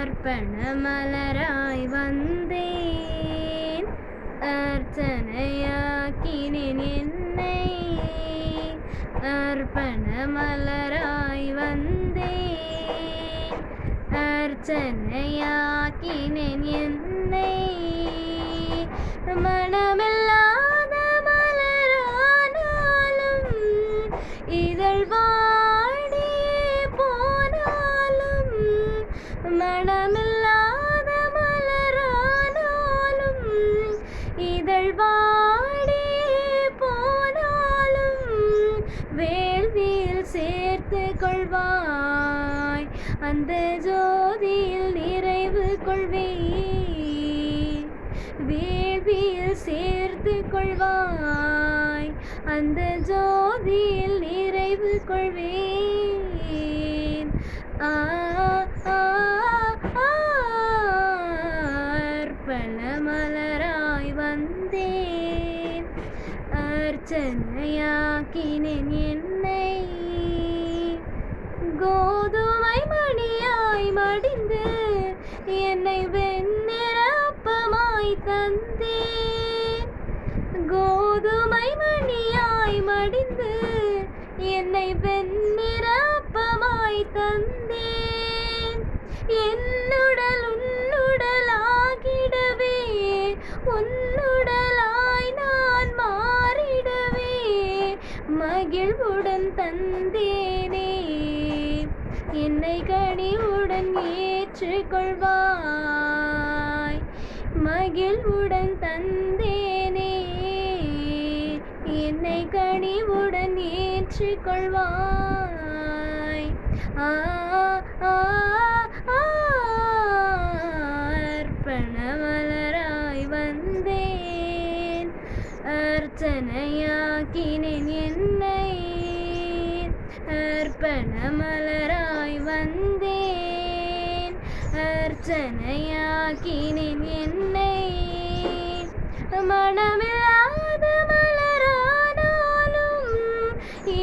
அர்ப்பண மலராய் வந்தேன், அர்ச்சனையாக்கினேன் என்னை. அர்ப்பண மலராய் வந்தேன், அர்ச்சனையாக்கினேன் என்னை. மனமில்லாத மலரானாலும் இதழ் வாடியே போனாலும், மனமில்லாத மலரானாலும் இதழ் வாடியே போனாலும், வேள்வியில் சேர்த்து கொள்வாய், அந்த ஜோதியில் நிறைவு கொள்வேன். வேள்வியில் சேர்த்து கொள்வாய், அந்த ஜோதியில் நிறைவு கொள்வேன். அர்ப்பண மலராய் வந்தேன், அர்ச்சனையாக்கினேன் என்னை. கோதுமை மணியாய் மடிந்து என்னை வெண்ணிற அப்பமாய் தந்தேன். கோதுமை மணியாய் மடிந்து என்னை வெண்ணிற அப்பமாய் தந்தேன். என்னுடல் உன்னுடலாகிடவே, உன்னுடலாய் நான் மாறிடவே மகிழ்வுடன் தந்தேனே. என்னை கனிவுடன் ஏற்றுக்கொள்வாய், மகிழ்வுடன் தந்தேனே. என்னை கனிவுடன் ஏற்றுக்கொள்வாய். அர்ப்பண மலராய் வந்தேன், அர்ச்சனையாக்கினேன் என்னை. அர்ப்பண மலராய் வந்தேன், அர்ச்சனையாக்கினேன் என்னை. மனமில்லாத மலரானாலும்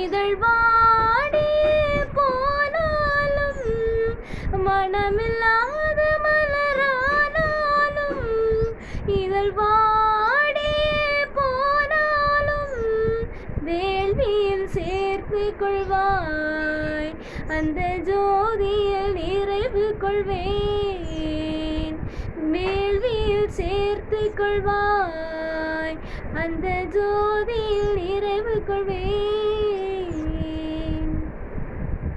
இதழ் வாடியே போனாலும், மனமில்லாத மலரானாலும் இதழ் வாடியே போனாலும், வேள்வியில் சேர்த்து கொள்வாய், அந்த ஜோதியில் நிறைவு கொள்வேன். வேள்வியில் சேர்த்து கொள்வாய், அந்த ஜோதியில் நிறைவு கொள்வேன்.